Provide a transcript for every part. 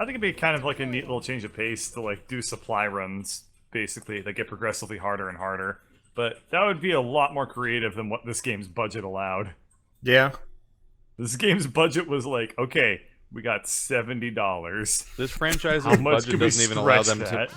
I think it'd be kind of like a neat little change of pace to like do supply runs, basically, that get progressively harder and harder. But that would be a lot more creative than what this game's budget allowed. Yeah. This game's budget was like, okay, we got $70. This franchise's How much budget can we doesn't even allow stretch them that? to.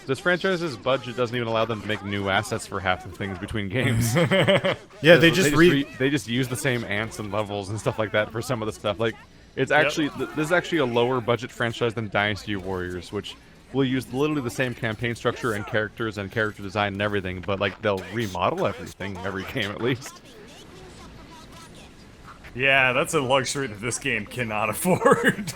This franchise's budget doesn't even allow them to make new assets for half the things between games. Yeah, they just they just use the same ants and levels and stuff like that for some of the stuff. Like, it's actually this is actually a lower budget franchise than Dynasty Warriors, which will use literally the same campaign structure and characters and character design and everything, but like they'll remodel everything every game at least. Yeah, that's a luxury that this game cannot afford.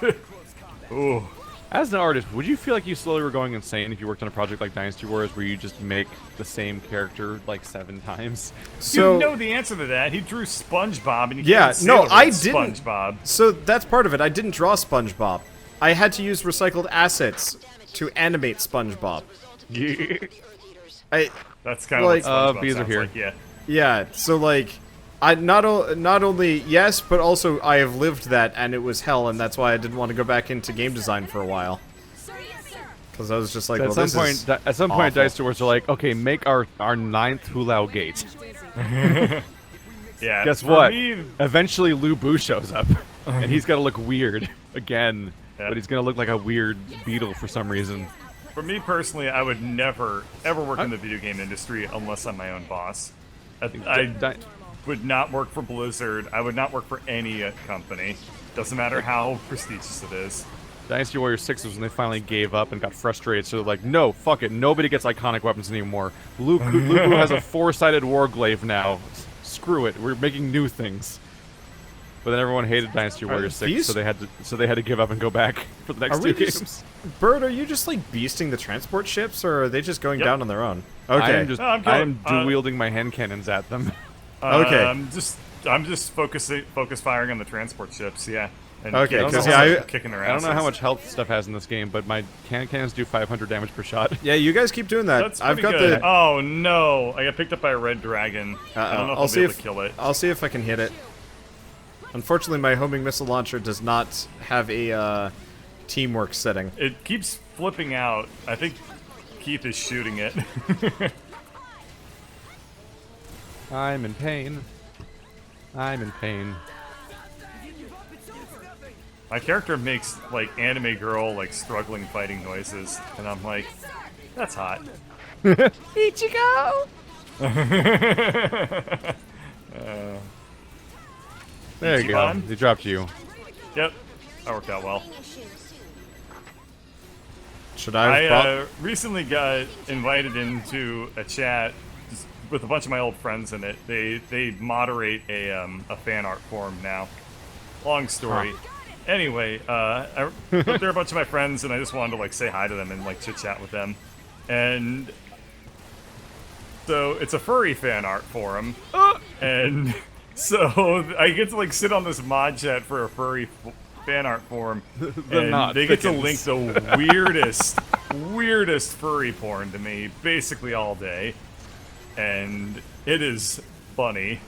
Ooh. As an artist, would you feel like you slowly were going insane if you worked on a project like Dynasty Warriors where you just make the same character like 7 times? So you know the answer to that. He drew SpongeBob, and you yeah, can't say no, that I it's didn't. SpongeBob. So that's part of it. I didn't draw SpongeBob. I had to use recycled assets to animate SpongeBob. That's kind of like, what SpongeBob bees are sounds here. like, yeah. Yeah, so like, I not only yes, but also I have lived that, and it was hell, and that's why I didn't want to go back into game design for a while. Because I was just like, At well, some point, awful. Dynasty Warriors are like, okay, make our 9th Hulao gate. Yeah. Guess for what? me- Eventually, Lu Bu shows up, and he's got to look weird again. Yeah. But he's gonna look like a weird beetle for some reason. For me personally, I would never, ever work in the video game industry unless I'm my own boss. I would not work for Blizzard. I would not work for any company. Doesn't matter how prestigious it is. Dynasty Warriors 6 was when they finally gave up and got frustrated, so they're like, no, fuck it, nobody gets iconic weapons anymore. Lu Bu has a 4-sided warglaive now. Screw it, we're making new things. But then everyone hated Dynasty Warriors 6, these- so they had to give up and go back for the next Are 2 we games. just, Bird, are you just like beasting the transport ships, or are they just going Yep. down on their own? I Okay. am just No, I'm I killing- am dual-wielding my hand cannons at them. Okay. I'm just focus firing on the transport ships, yeah. And Okay, kicking- 'cause, kicking their I don't know how asses. much health stuff has in this game, but my cannon cannons do 500 damage per shot. Yeah, you guys keep doing that. That's I've pretty got good. the. Oh no! I got picked up by a red dragon. I don't know if I'll be able to kill it. I'll see if I can hit it. Unfortunately, my homing missile launcher does not have a teamwork setting. It keeps flipping out. I think Keith is shooting it. I'm in pain. I'm in pain. My character makes like anime girl like struggling fighting noises, and I'm like, that's hot. Ichigo! There you go. Ichiban? He dropped you. Yep, that worked out well. Should I have I recently got invited into a chat just with a bunch of my old friends in it. They moderate a fan art forum now. Long story. Anyway, I they're a bunch of my friends, and I just wanted to like say hi to them and like chit chat with them. And so it's a furry fan art forum, and so I get to like sit on this mod chat for a furry fan art forum, and not they get to thickens. link the weirdest furry porn to me basically all day, and it is funny.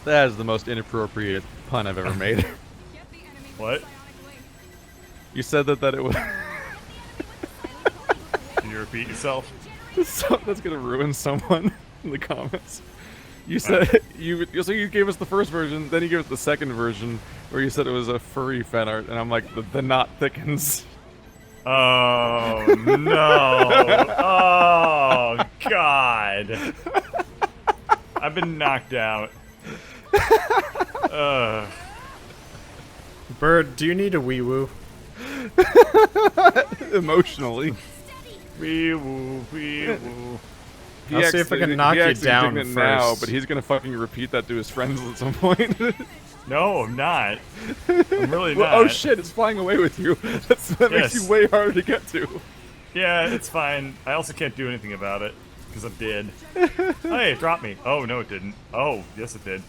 That is the most inappropriate pun I've ever made. What? You said that it was. Can you repeat yourself? That's gonna ruin someone in the comments. You said so you gave us the first version, then you gave us the second version, where you said it was a furry fan art, and I'm like, the knot thickens. Oh no! Oh God! I've been knocked out. Bird, do you need a wee woo? Emotionally. Wee woo, wee woo. I'll see if I can knock you down indignant now, first. but he's gonna fucking repeat that to his friends at some point. No, I'm not. I'm really not. Oh shit, it's flying away with you. That makes Yes. you way harder to get to. Yeah, it's fine. I also can't do anything about it because I'm dead. Hey, it dropped me. Oh no, it didn't. Oh, yes, it did.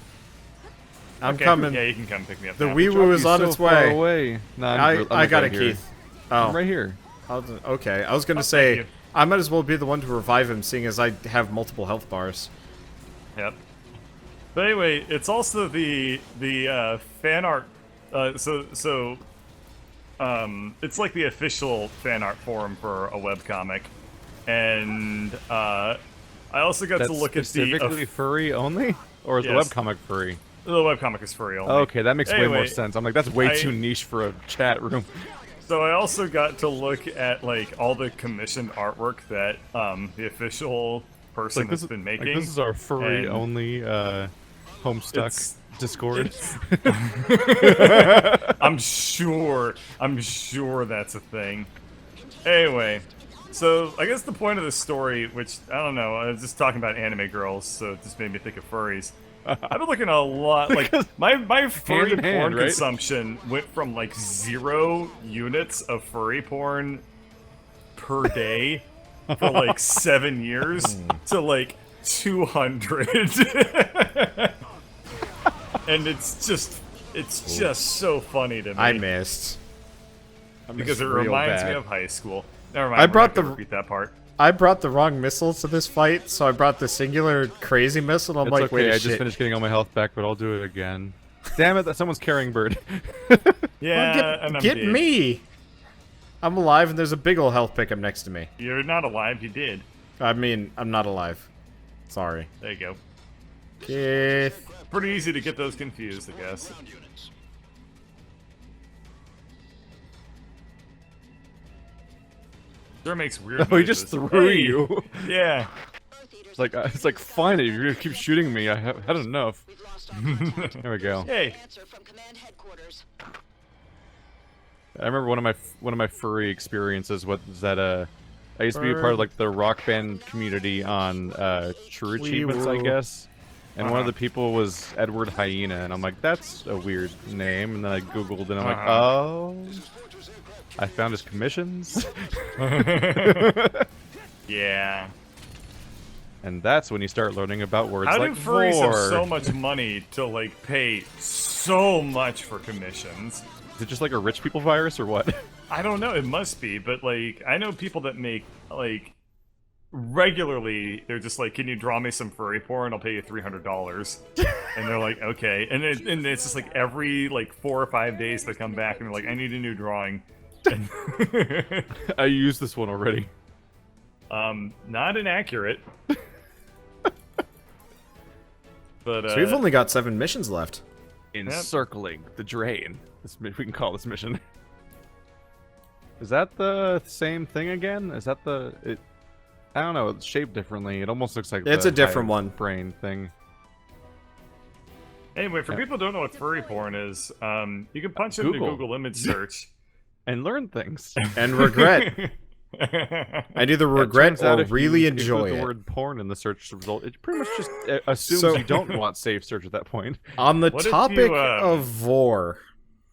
I'm Okay, coming. Yeah, you can come pick me up. The now. wee woo is He's on so its far way. away. No, I got right it, here. Keith. Oh, I'm right here. okay. I was gonna thank say you. I might as well be the one to revive him, seeing as I have multiple health bars. Yep. But anyway, it's also the fan art. So it's like the official fan art forum for a webcomic, and I also got That's to look at specifically furry only, or is Yes. the webcomic furry? the webcomic is furry only. Okay, that makes way more Anyway, sense. I'm like, that's way too niche for a chat room. So I also got to look at like all the commissioned artwork that the official person has been making. Like, this is our furry and only Homestuck it's- Discord. I'm sure that's a thing. Anyway, so I guess the point of the story, which I don't know, I was just talking about anime girls, so it just made me think of furries. I've been looking at a lot, like my furry Hand in hand, porn right? consumption went from like 0 units of furry porn per day for like 7 years to like 200. And it's just so funny to me. I missed. Because it real reminds me bad. of high school. Never mind. I we're brought not gonna the- repeat that part. I brought the wrong missile to this fight, so I brought the singular crazy missile. I'm It's like, okay, wait a I shit. just finished getting all my health back, but I'll do it again. Damn it, that someone's carrying bird. Yeah, Well, and I'm get dead. me! I'm alive, and there's a big ol' health pickup next to me. You're not alive. You did. I mean, I'm not alive. Sorry. There you go. Keith. Pretty easy to get those confused, I guess. Sure makes weird. Oh, he just noises. threw Hey! you. Yeah. It's like, fine, if you're gonna keep shooting me, I have had enough. There we go. Hey. I remember one of my furry experiences was that I used to be a part of like the rock band community on True Achievements, I Wee-woo. guess. And one of the people was Edward Hyena, and I'm like, that's a weird name. And then I googled, and I'm like, oh, I found his commissions. Yeah. And that's when you start learning about words How like do furries vor. have so much money to like pay so much for commissions? Is it just like a rich people virus or what? I don't know. It must be, but like I know people that make like regularly. They're just like, "Can you draw me some furry porn? I'll pay you $300." And they're like, "Okay." And it's just like every like 4 or 5 days they come back and they're like, "I need a new drawing." And I used this one already. not inaccurate. But So we've only got 7 missions left. Encircling the drain. We can call this mission. Is that the same thing again? Is that the... I don't know, it's shaped differently. It almost looks like It's the a different hive one. brain thing. anyway, for people who don't know what furry porn is, you can punch it into Google. Google image search. And learn things. And regret. I either regret Turns out or if really you enjoy include the it. word porn in the search result, it pretty much just assumes So- you don't want safe search at that point. On the What if topic you, of vor,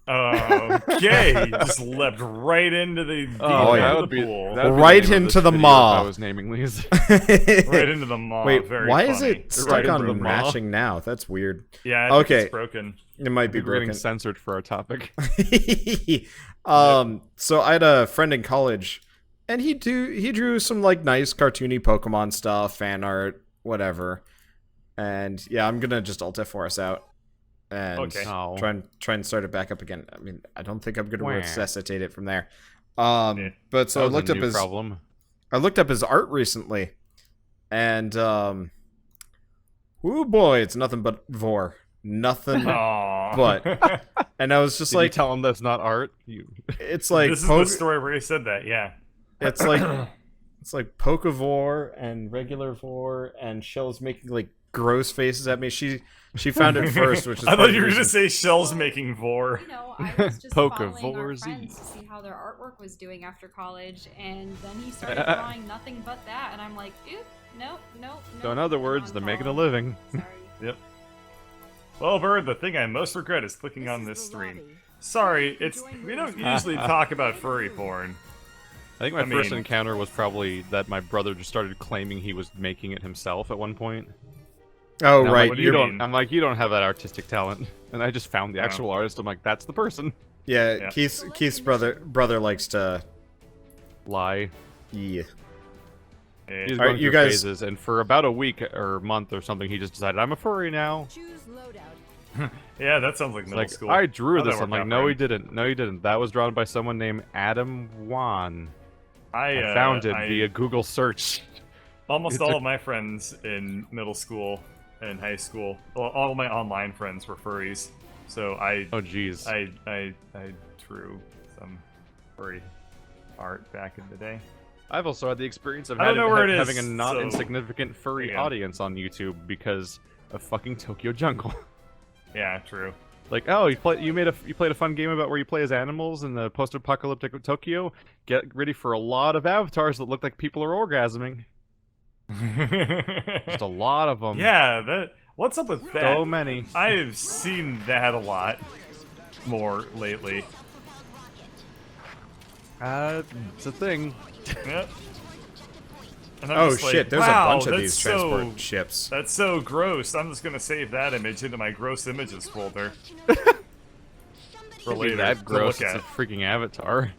Okay, you just leapt right into the deep Oh, yeah. end that of would the be pool. that'd be Right the name of into this the video maw. if I was naming these. Right into the maw. Wait, Very why funny. is it stuck Right into on the maw. matching now? That's weird. Yeah, I think Okay. it's broken. It might be We're getting broken. censored for our topic. So I had a friend in college, and he drew some like nice cartoony Pokemon stuff, fan art, whatever. And yeah, I'm gonna just Alt F for us out and Okay. Oh. try and start it back up again. I mean, I don't think I'm gonna Wah. resuscitate it from there. Yeah. But so I That was looked a up new his problem. I looked up his art recently, and oh boy, it's nothing but vor, nothing Aww. but. And I was just Did you like, tell him that's not art? it's like this is the story where he said that. Yeah. it's like Pokevore and regular vor, and Shell's making like gross faces at me. She found it first, which is I part thought of you the were gonna reason- say Shell's making vor. You know, I was just Poke-a-vor following our Z. friends to see how their artwork was doing after college, and then he started drawing nothing but that, and I'm like, oop, no. So in other words, they're making a living. Sorry. Yep. Well, Bird, the thing I most regret is clicking on this stream. Sorry, we don't usually talk about furry porn. I think my I first mean- encounter was probably that my brother just started claiming he was making it himself at one point. Oh And I'm right, like, do you you don't. mean? I'm like, you don't have that artistic talent. And I just found the Oh. actual artist. I'm like, that's the person. yeah. Yeah. Keith's brother likes to. Lie. Yeah. Eh, He's Alright, going you through guys- phases, and for about a week or month or something, he just decided I'm a furry now. Choose loadout. Yeah, that sounds like middle Like, school. I drew How'd that this. I'm work like, out no, for he him? didn't. No, he didn't. That was drawn by someone named Adam Wan. I I found it via Google search. almost It all took- of my friends in middle school and high school, well, all of my online friends were furries. So Oh, jeez. I drew some furry art back in the day. I've also had the experience of I don't know where it is, having a not so- insignificant furry Yeah. audience on YouTube because of fucking Tokyo Jungle. Yeah, true. Like, oh, you played a fun game about where you play as animals in the post-apocalyptic Tokyo. Get ready for a lot of avatars that look like people are orgasming. Just a lot of them. Yeah, what's up with that? So many. I've seen that a lot more lately. It's a thing. Yep. And I'm Oh just like, shit, there's wow, a bunch of that's these so, transport ships. That's so gross. I'm just gonna save that image into my gross images folder. For later That to gross. look It's a at. freaking avatar.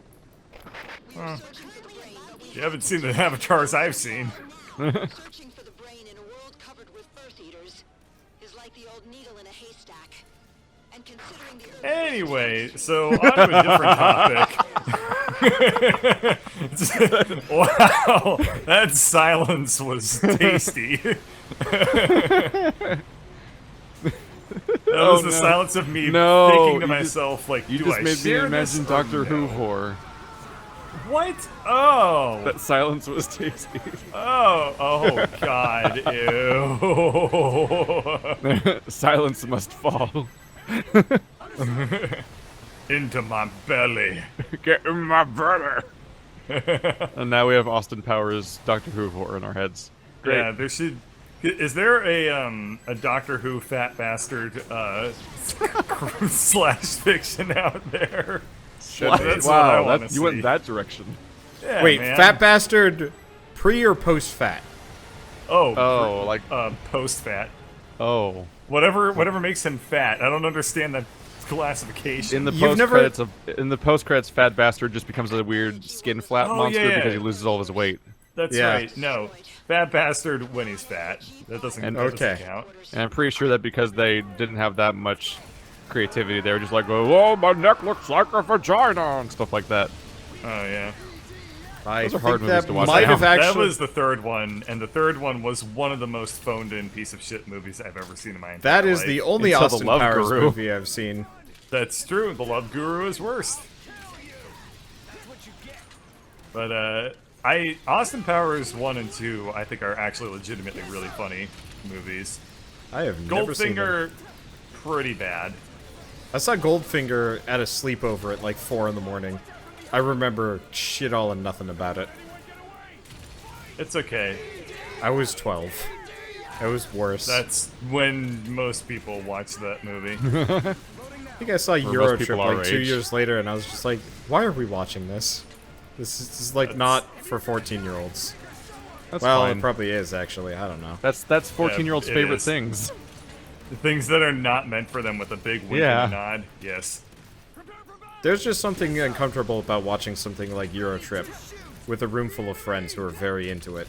You haven't seen the avatars I've seen. Searching for the brain in a world covered with earth eaters is like the old needle in a haystack. And considering the earth Anyway, so on to a different topic. Wow, that silence was tasty. That Oh, was the no. silence of me No, thinking to you myself, like, You do just I made me share this imagine or Doctor Who no? horror. What? Oh. That silence was tasty. Oh God, ew. Silence must fall. Into my belly. Get in my brother. And now we have Austin Powers Doctor Who horror in our heads. Great. Yeah, there should. Is there a Doctor Who fat bastard slash fiction out there? That's what I wanna you went see. that direction. Yeah, Wait, man. fat bastard, pre or post fat? Oh, like post fat. oh. Whatever makes him fat. I don't understand the classification. In the You've post never- credits in the post credits, Fat Bastard just becomes a weird skin flap Oh, monster yeah. because he loses all of his weight. That's Yeah. right. No, fat bastard when he's fat. That doesn't. And- that doesn't Okay. count. And I'm pretty sure that because they didn't have that much creativity, they were just like, "Oh, my neck looks like a vagina" and stuff like that. Oh yeah. I Those are think hard movies that to watch might now. have That actually. was the third one, and the third one was one of the most phoned-in piece of shit movies I've ever seen in my entire That is life. the only Until the Austin Love Powers Guru. movie I've seen. That's true. The Love Guru is worst. But Austin Powers 1 and 2, I think are actually legitimately really funny movies. I have never seen them. Goldfinger, pretty bad. I saw Goldfinger at a sleepover at like 4 in the morning. I remember shit all and nothing about it. It's okay. I was 12. It was worse. That's when most people watch that movie. I think I saw most Euro people Trip our like 2 age. years later, and I was just like, why are we watching this? This is like not for 14-year-olds. That's Well, fine. it probably is actually. I don't know. That's 14-year-olds' it favorite is. things. Things that are not meant for them with a big wink Yeah. and a nod. Yes. There's just something uncomfortable about watching something like Euro Trip with a room full of friends who are very into it.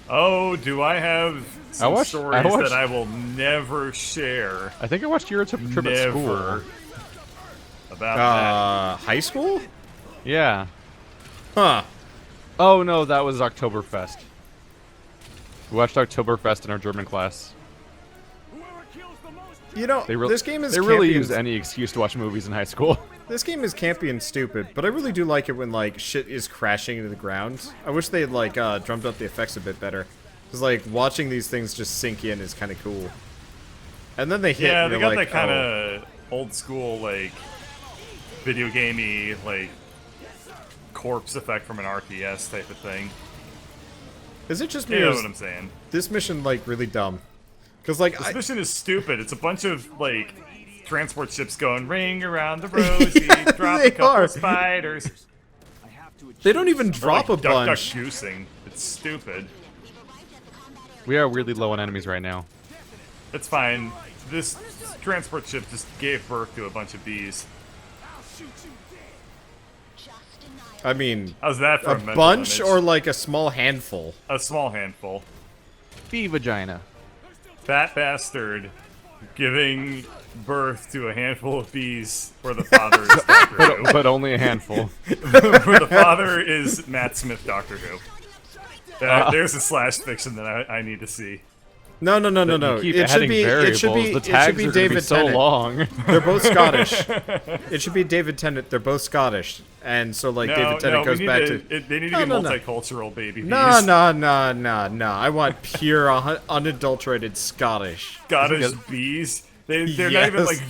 Oh, do I have some watched- stories I watched- that I will never share? I think I watched Euro Trip at school. Never. About High school? Yeah. Huh. Oh no, that was Oktoberfest. We watched Oktoberfest in our German class. You know, this game is they really campy use and- any excuse to watch movies in high school. This game is campy and stupid, but I really do like it when, like, shit is crashing into the ground. I wish they had, like, drummed up the effects a bit better. Because, like, watching these things just sink in is kind of cool. And then they hit, yeah, and they you're got like, that kind oh. of old school, like, video gamey, like, corpse effect from an RTS type of thing. Is it just me You or know is what I'm saying? this mission, like, really dumb? Because, like, This mission is stupid. It's a bunch of, like, transport ships going ring around the rosy, drop They a couple are. of spiders. they don't even Or, drop like, a duck, bunch. Duck goosing. It's stupid. We are weirdly low on enemies right now. It's fine. This transport ship just gave birth to a bunch of bees. I mean, How's that for a a mental bunch image? or, like, a small handful? A small handful. Bee vagina. fat bastard giving birth to a handful of bees where the father is Doctor Who. But only a handful. Where the father is Matt Smith Doctor Who. There's a slash fiction that I need to see. No. You keep It should adding be. variables. It should be. The It tags should be are gonna David so Tennant. long. They're both Scottish. It should be David Tennant. They're both Scottish, and so like David Tennant goes back to. They need to be multicultural, baby bees. No. I want pure, unadulterated Scottish. Scottish bees. They're not Yes. even like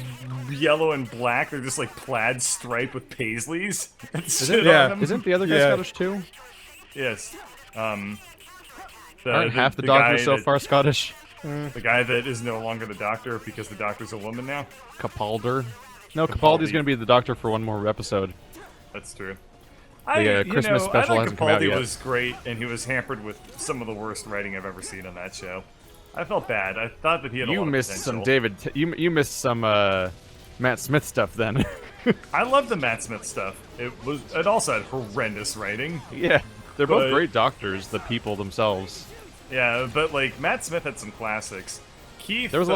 yellow and black. They're just like plaid stripe with paisleys. Isn't the other guy Scottish too? Yes. Aren't half the doctors so far Scottish? The guy that is no longer the doctor because the doctor's a woman now. Capaldi. No, Capaldi's going to be the doctor for one more episode. That's true. Christmas special I thought hasn't come out Capaldi yet. was great, and he was hampered with some of the worst writing I've ever seen on that show. I felt bad. I thought that he had a lot of missed potential. some David. You missed some Matt Smith stuff then. I love the Matt Smith stuff. It also had horrendous writing. Yeah, they're both But- great doctors. The people themselves. Yeah, but like Matt Smith had some classics. Keith. There's a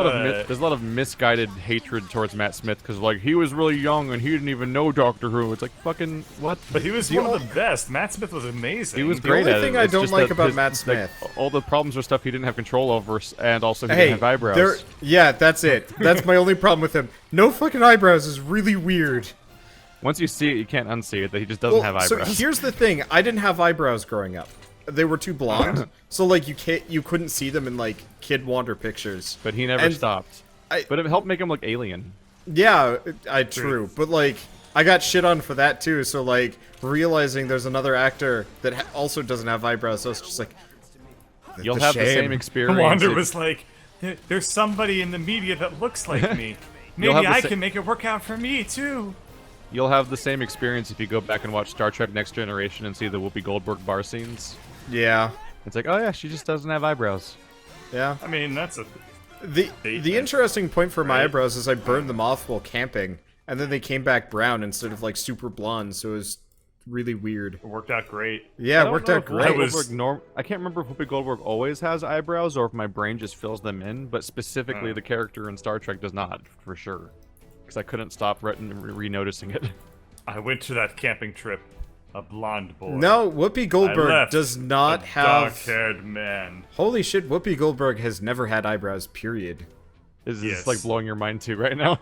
lot of misguided hatred towards Matt Smith because like he was really young and he didn't even know Doctor Who. It's like fucking what? But he was one of the best. Matt Smith was amazing. He was The great only at it. thing I It's don't just like that about his- Matt like, Smith- all the problems are stuff he didn't have control over, and also he Hey, didn't have eyebrows. Yeah, that's it. That's my only problem with him. No fucking eyebrows is really weird. Once you see it, you can't unsee it. That he just doesn't have So eyebrows. here's the thing: I didn't have eyebrows growing up. They were too blonde, so like you couldn't see them in like Kid Wander pictures. But he never And stopped. I- But it helped make him look alien. Yeah, true. But like, I got shit on for that too. So like, realizing there's another actor that also doesn't have eyebrows, so it's just like, You'll have the same experience. Wander if- was like, "There's somebody in the media that looks like me. You'll Maybe have the I sa- can make it work out for me too." You'll have the same experience if you go back and watch Star Trek Next Generation and see the Whoopi Goldberg bar scenes. Yeah, It's like, oh yeah, she just doesn't have eyebrows. yeah. I mean, that's a The interesting point for my Right. eyebrows is I burned them off while camping, and then they came back brown instead of like super blonde, so it was really weird. it worked out great. Yeah, I it don't worked know out if great. Whoopi Goldberg I can't remember if Whoopi Goldberg always has eyebrows or if my brain just fills them in, but specifically the character in Star Trek does not, for sure. Because I couldn't stop re-noticing it. I went to that camping trip, a blonde boy. No, Whoopi I Goldberg left does not a have. dark-haired man. Holy shit, Whoopi Goldberg has never had eyebrows. Period. Is Yes. this like blowing your mind too right now?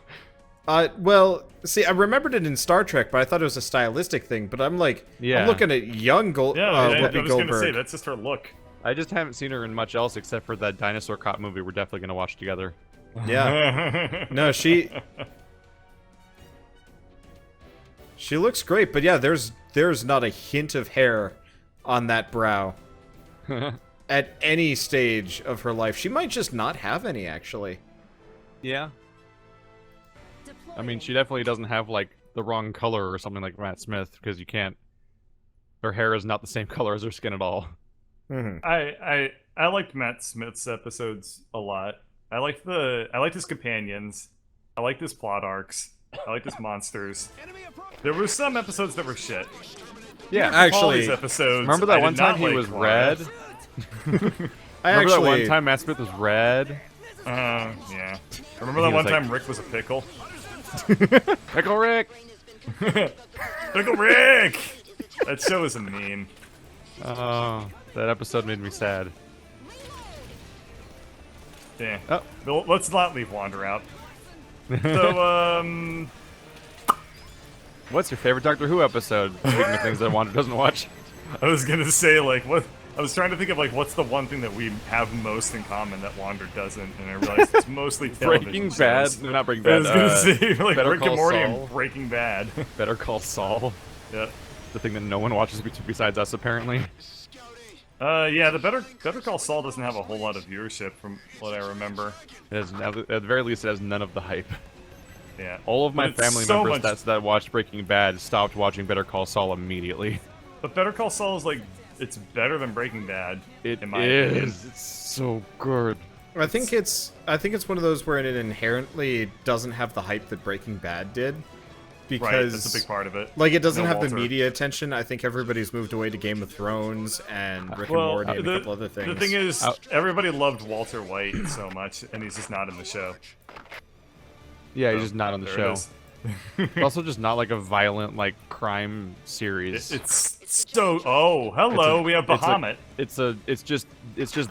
Well, see, I remembered it in Star Trek, but I thought it was a stylistic thing. But I'm like, Yeah. I'm looking at young Yeah, Whoopi I was gonna Goldberg. say that's just her look. I just haven't seen her in much else except for that dinosaur cop movie we're definitely gonna watch together. Yeah. No, she looks great, but yeah, there's not a hint of hair on that brow at any stage of her life. She might just not have any, actually. Yeah. I mean, she definitely doesn't have like the wrong color or something like Matt Smith because you can't. Her hair is not the same color as her skin at all. Mm-hmm. I liked Matt Smith's episodes a lot. I liked his companions. I liked his plot arcs. I liked his monsters. There were some episodes that were shit. Yeah, Actually, Paulie's episodes. remember that I one did not time he like was Clara. red? I Remember that one actually, time Matt Smith was red? Yeah. Remember He that was one like- time Rick was a pickle? Pickle Rick! Pickle Rick! That show is a meme. Oh, that episode made me sad. Yeah. Oh. Well, let's not leave Wander out. So, What's your favorite Doctor Who episode? Speaking of things that Wanda doesn't watch. I was gonna say, like, what? I was trying to think of, like, what's the one thing that we have most in common that Wander doesn't, and I realized it's mostly television Breaking shows. Bad? No, not Breaking I Bad. was gonna say, like, Better Rick Call and Morty Saul. and Breaking Bad. Better Call Saul. Yeah. The thing that no one watches besides us, apparently. Yeah, the Better Call Saul doesn't have a whole lot of viewership from what I remember. It has, at the very least, it has none of the hype. Yeah. All of my But it's family so members much- that watched Breaking Bad stopped watching Better Call Saul immediately. But Better Call Saul is, like, it's better than Breaking Bad, It in my opinion. is. It's so good. I think it's one of those where it inherently doesn't have the hype that Breaking Bad did. because that's a big part of it. Like, it doesn't No have the Walter. media attention. I think everybody's moved away to Game of Thrones and Rick and Morty and a couple other things. The thing is, everybody loved Walter White so much, and he's just not in the show. Yeah, he's So, just not on the there show. it is. Also, just not like a violent like crime series. It's so. Oh, hello. We have Bahamut. It's just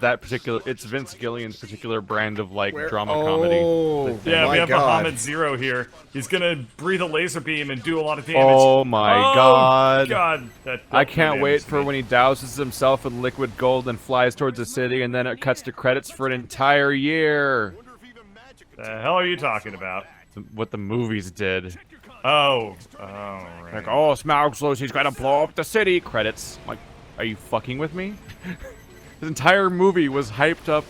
that particular. It's Vince Gillian's particular brand of like drama Oh, comedy. Yeah, my we have God. Bahamut Zero here. He's gonna breathe a laser beam and do a lot of damage. Oh my God! God, that I dealt can't no wait damage to for me. when he douses himself in liquid gold and flies towards the city, and then it cuts to credits for an entire year. The hell are you talking about? What the movies did. Oh, right. Like, oh, Smaug slows, he's gotta blow up the city. Credits. Like, are you fucking with me? His entire movie was hyped up.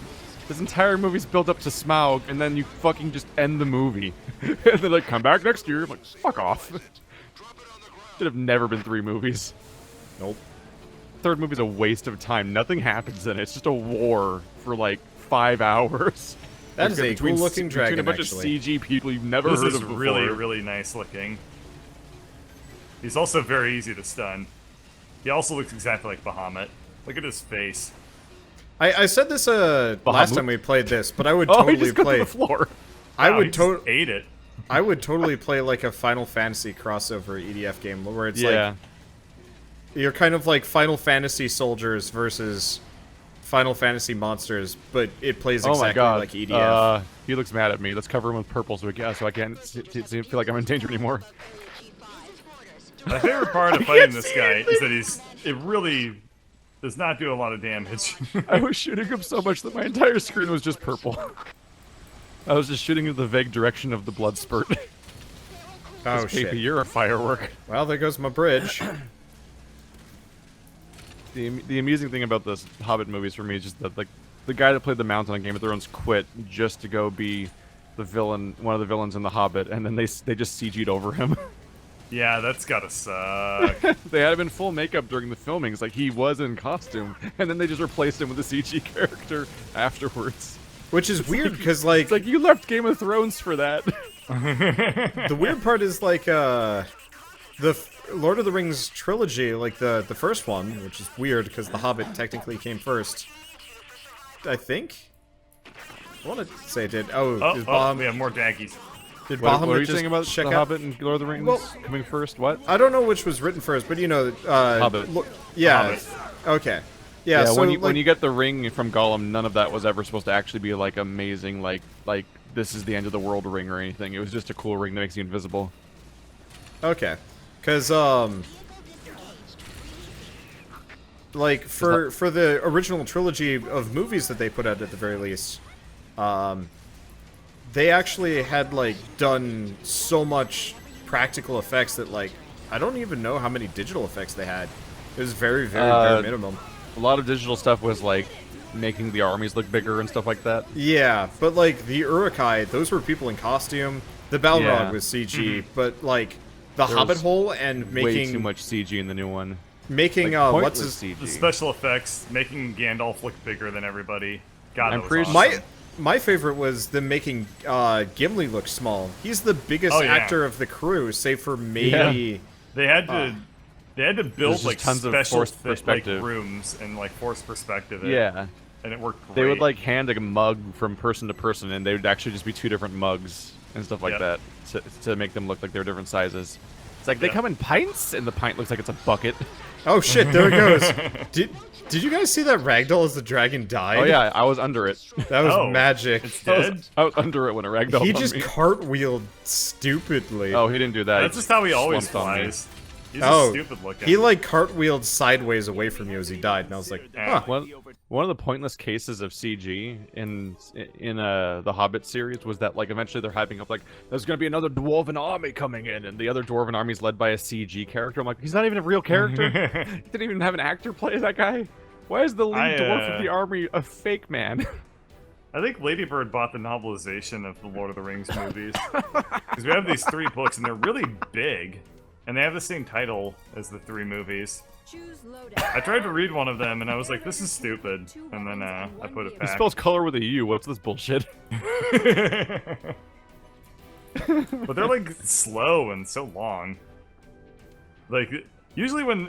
This entire movie's built up to Smaug, and then you fucking just end the movie. And they're like, come back next year. I'm like, fuck off. Should have never been 3 movies. Nope. Third movie's a waste of time. Nothing happens in it. It's just a war for like 5 hours. That is a cool-looking dragon, Between a bunch actually. of CG people you've never This heard is of before. really, really nice looking. He's also very easy to stun. He also looks exactly like Bahamut. Look at his face. I said this last Bahamut? time we played this, but I would Oh, he totally just got play. to the floor. I Wow, would he just totally. ate it. I would totally play like a Final Fantasy crossover EDF game where it's Yeah. like you're kind of like Final Fantasy soldiers versus Final Fantasy monsters, but it plays Oh exactly my god. like EDF. He looks mad at me. Let's cover him with purple so I can't feel like I'm in danger anymore. My favorite part of fighting this guy is that it really does not do a lot of damage. I was shooting him so much that my entire screen was just purple. I was just shooting in the vague direction of the blood spurt. Oh KP, shit! you're a firework. Well, there goes my bridge. The amusing thing about this Hobbit movies for me is just that like the guy that played the Mountain on Game of Thrones quit just to go be the villain, one of the villains in the Hobbit, and then they just CG'd over him. Yeah, that's gotta suck. They had him in full makeup during the filmings, like he was in costume, and then they just replaced him with a CG character afterwards. Which is weird because like It's like you left Game of Thrones for that. the weird part is like Lord of the Rings trilogy, like the first one, which is weird because The Hobbit technically came first. I think. I want to say it did. Oh, Oh, did we have more daggies. did What Bahamut are you just saying about check The out? Hobbit and Lord of the Rings Well- coming first? What? I don't know which was written first, but you know, Hobbit. Yeah. Hobbit. Okay. Yeah. So when like, you get the ring from Gollum, none of that was ever supposed to actually be like amazing, like this is the end of the world ring or anything. It was just a cool ring that makes you invisible. okay, because like for the original trilogy of movies that they put out at the very least, they actually had like done so much practical effects that like I don't even know how many digital effects they had. It was very, very, very minimum. A lot of digital stuff was like making the armies look bigger and stuff like that. Yeah, but like the Uruk-hai, those were people in costume. The Balrog Yeah. was CG, but like the There Hobbit was hole and Way making too much CG in the new one. making Like, what's pointless his CG. The special effects, making Gandalf look bigger than everybody. God, I'm that was pretty awesome. my favorite was them making Gimli look small. He's the biggest Oh, yeah. actor of the crew, save for maybe. They had to build just like tons of special forced like perspective. rooms and like forced perspective. Yeah. And it worked great. They would like hand a mug from person to person, and they would actually just be 2 different mugs and stuff like Yep. that to make them look like they're different sizes. It's like they Yeah. come in pints, and the pint looks like it's a bucket. Oh shit! There it goes. Did you guys see that ragdoll as the dragon died? Oh yeah, I was under it. that was Oh, magic. It's I dead. was, I was under it when a ragdoll He on just me. cartwheeled stupidly. Oh, he didn't do that. That's He just how he always slumped on me. flies. He's Oh, just stupid looking. he like cartwheeled sideways away from you as he died, and I was like, huh. One of the pointless cases of CG in the Hobbit series was that like eventually they're hyping up like there's gonna be another dwarven army coming in, and the other dwarven army is led by a CG character. I'm like, he's not even a real character. He didn't even have an actor play that guy. Why is the lead dwarf of the army a fake man? I think Lady Bird bought the novelization of the Lord of the Rings movies. Because we have these 3 books, and they're really big. And they have the same title as the 3 movies. Choose loadout. I tried to read one of them, and I was like, this is stupid. And then I put it He back. spells color with a U. What's this bullshit? but they're like slow and so long. Like usually when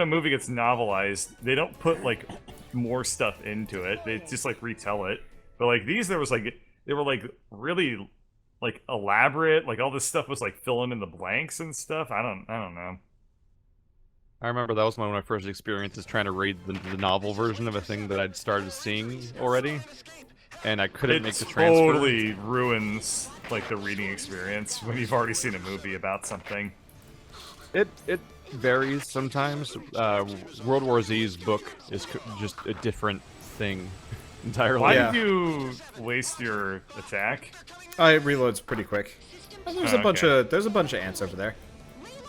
a movie gets novelized, they don't put like more stuff into it. They just like retell it. But like these, they were like really like elaborate. Like all this stuff was like filling in the blanks and stuff. I don't know. I remember that was one of my first experiences trying to read the novel version of a thing that I'd started seeing already, and I couldn't make the transfer. It totally ruins like the reading experience when you've already seen a movie about something. It varies sometimes. World War Z's book is just a different thing entirely. Why did you waste your attack? It reloads pretty quick. There's a bunch of ants over there.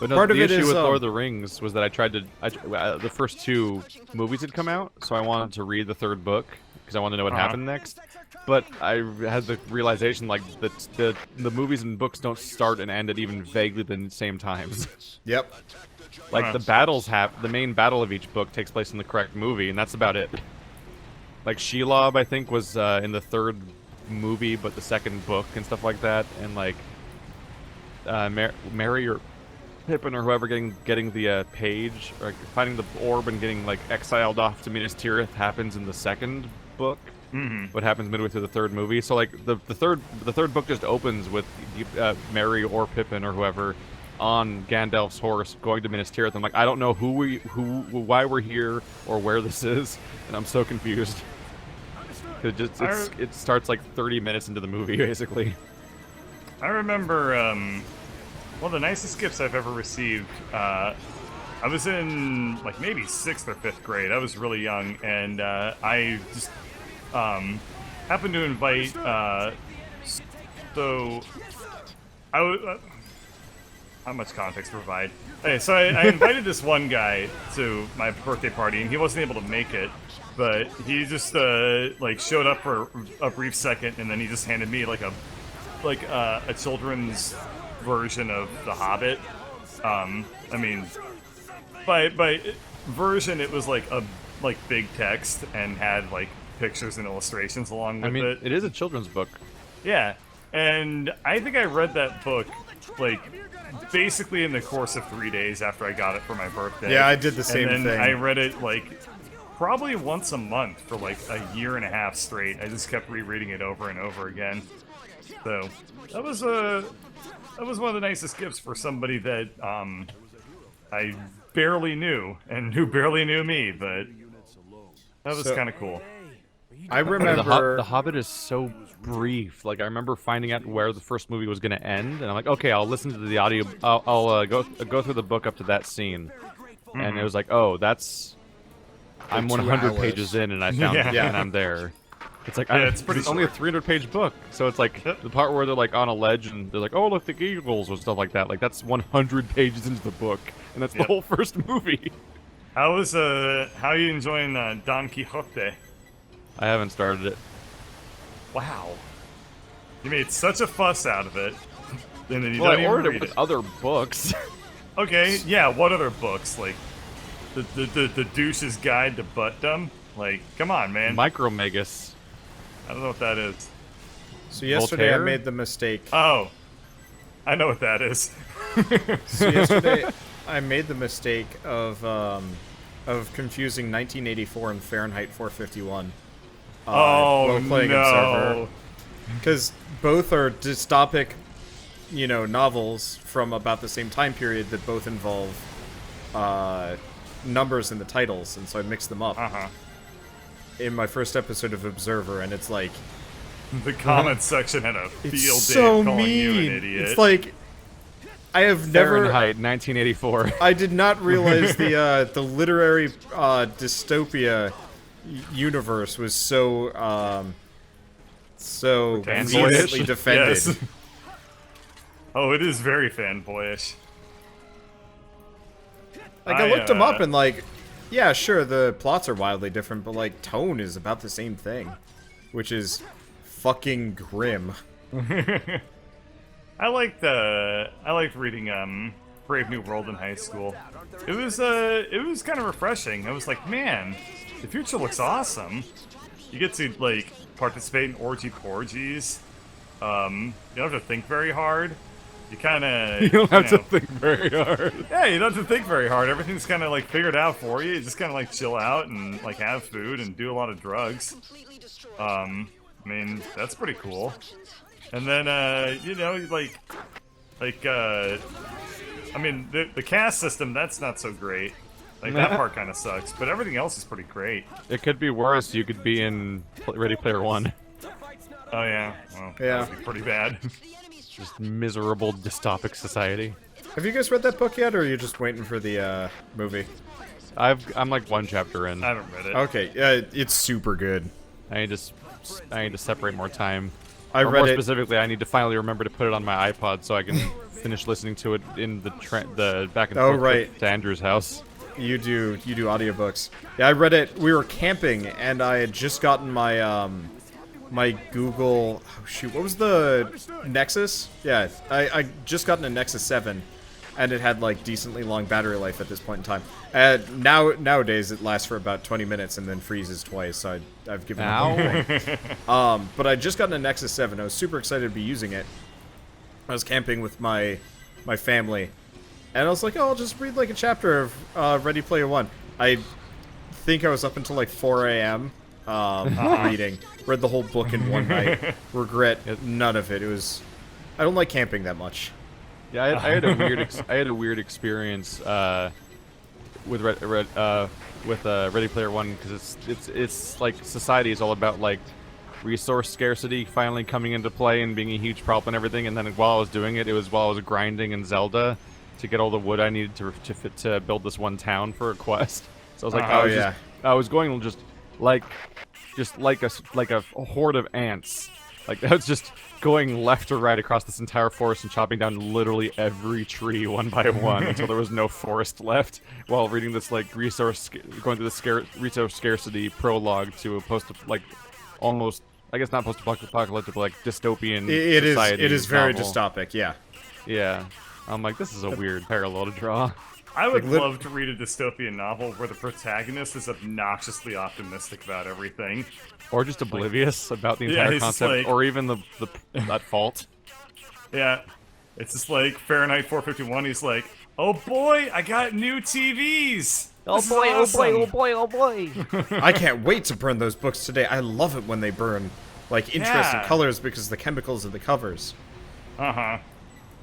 But no, Part of the it issue is, with Lord of the Rings was that I tried to. The first two movies had come out, so I wanted to read the third book because I wanted to know what happened next. But I had the realization like that the movies and books don't start and end at even vaguely the same times. Yep. Like the battles the main battle of each book takes place in the correct movie, and that's about it. Like Shelob, I think, was in the third movie, but the second book and stuff like that, and like Mary or Pippin or whoever getting the page, or finding the orb and getting like exiled off to Minas Tirith happens in the second book. What happens midway through the third movie? So like the third book just opens with Mary or Pippin or whoever on Gandalf's horse going to Minas Tirith. I'm like, I don't know why we're here or where this is, and I'm so confused. It starts like 30 minutes into the movie basically. I remember one of the nicest gifts I've ever received. I was in like maybe 6th or 5th grade. I was really young, and I just happened to invite. How much context to provide? Okay, so I invited this one guy to my birthday party, and he wasn't able to make it. But he just like showed up for a brief second, and then he just handed me like a children's version of The Hobbit. I mean, by version, it was like a big text and had like pictures and illustrations along with it. It is a children's book. Yeah, and I think I read that book like basically in the course of 3 days after I got it for my birthday. Yeah, I did the same and then thing. I read it like probably once a month for like a year and a half straight. I just kept rereading it over and over again. So that was one of the nicest gifts for somebody that I barely knew and who barely knew me, but that was kind of cool. I remember The Hobbit is so brief. Like I remember finding out where the first movie was going to end, and I'm like, okay, I'll listen to the audio. I'll go through the book up to that scene, and it was like, oh, that's. I'm 100 pages in, and I found it, and I'm there. It's like it's only a 300-page book, so it's like the part where they're like on a ledge and they're like, oh, look, the eagles or stuff like that. Like that's 100 pages into the book, and that's the whole first movie. How are you enjoying Don Quixote? I haven't started it. Wow, you made such a fuss out of it, and then you Well, don't I even ordered read it with it. other books. Okay, yeah. What other books? Like the douche's guide to buttdom? Like, come on, man. Micromegas. I don't know what that is. So yesterday Voltaire? I made the mistake. Oh, I know what that is. So yesterday I made the mistake of confusing 1984 and Fahrenheit 451. While playing Observer. Because both are dystopic, novels from about the same time period that both involve numbers in the titles, and so I mixed them up in my first episode of Observer, and it's like The comments section had a field it's day so of calling mean. you an idiot. It's like I have never. Fahrenheit 1984. I did not realize the literary dystopia universe was so vehemently defended. Yes. Oh, it is very fanboyish. Like I looked them up and like, yeah, sure, the plots are wildly different, but like tone is about the same thing, which is fucking grim. I liked reading Brave New World in high school. It was kind of refreshing. I was like, man, the future looks awesome. You get to like participate in orgies, You don't have to think very hard. You kind of You don't have to think very hard. Yeah, you don't have to think very hard. Everything's kind of like figured out for you. You just kind of like chill out and like have food and do a lot of drugs. Completely destroyed. I mean, that's pretty cool. And then, you know, I mean, the cast system, that's not so great. Like, that part kind of sucks, but everything else is pretty great. It could be worse. You could be in Ready Player One. Oh, yeah. Well, Yeah. that would be pretty bad. Just miserable dystopic society. Have you guys read that book yet, or are you just waiting for the movie? I'm like one chapter in. I haven't read it. Okay, it's super good. I need to separate more time. I Or read more it. specifically, I need to finally remember to put it on my iPod so I can finish listening to it in the back and Oh, forth right. to Andrew's house. You do audiobooks. Yeah, I read it. We were camping, and I had just gotten my my Google. Oh shoot, what was the Nexus? Yeah, I just gotten a Nexus 7, and it had like decently long battery life at this point in time. Nowadays it lasts for about 20 minutes and then freezes twice. So I've given up on the thing. But I just gotten a Nexus 7. I was super excited to be using it. I was camping with my family. And I was like, oh, I'll just read like a chapter of Ready Player One. I think I was up until like 4 a.m. Reading. Read the whole book in one night. Regret none of it. It was... I don't like camping that much. Yeah, I had a weird experience with Ready Player One because it's like society is all about like resource scarcity finally coming into play and being a huge problem and everything. And then while I was doing it, it was while I was grinding in Zelda to get all the wood I needed to build this one town for a quest. So I was like, I was going just like a horde of ants. Like I was just going left or right across this entire forest and chopping down literally every tree one by one until there was no forest left. While reading this like going through the resource scarcity prologue to a almost I guess not post-apocalyptic, but like dystopian society. It is very novel. dystopic. Yeah. Yeah. I'm like, this is a weird parallel to draw. I would love to read a dystopian novel where the protagonist is obnoxiously optimistic about everything. Or just oblivious about the entire he's just concept, like- or even the that fault. Yeah. It's just like Fahrenheit 451. He's like, oh boy, I got new TVs. Oh This is boy, oh boy, oh awesome." boy, oh boy. I can't wait to burn those books today. I love it when they burn. Like, interesting Yeah. colors because of the chemicals of the covers. Uh-huh.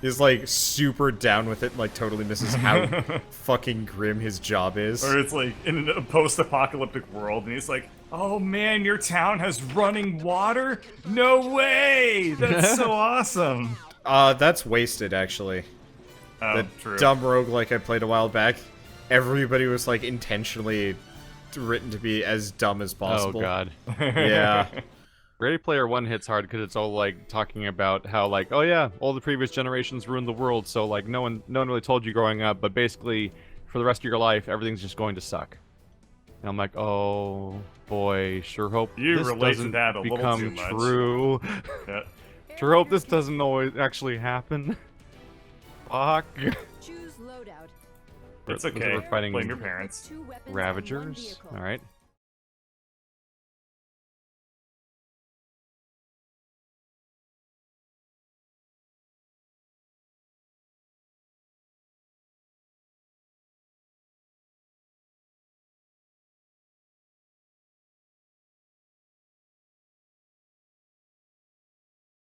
He's like super down with it, like totally misses how fucking grim his job is. Or it's like in a post-apocalyptic world, and he's like, "Oh man, your town has running water? No way! That's so awesome." That's wasted actually. Oh, That true. dumb roguelike I played a while back. Everybody was like intentionally written to be as dumb as possible. Oh god. Yeah. Ready Player One hits hard because it's all like talking about how like, oh yeah, all the previous generations ruined the world, so like no one really told you growing up, but basically for the rest of your life everything's just going to suck. And I'm like, oh boy, sure hope You this relate to doesn't that a little become too much. true. Yeah. Sure hope this doesn't always actually happen. Fuck. Choose loadout. It's Looks like okay. we're fighting Blame your parents. Two weapons on one Ravagers. vehicle. All right.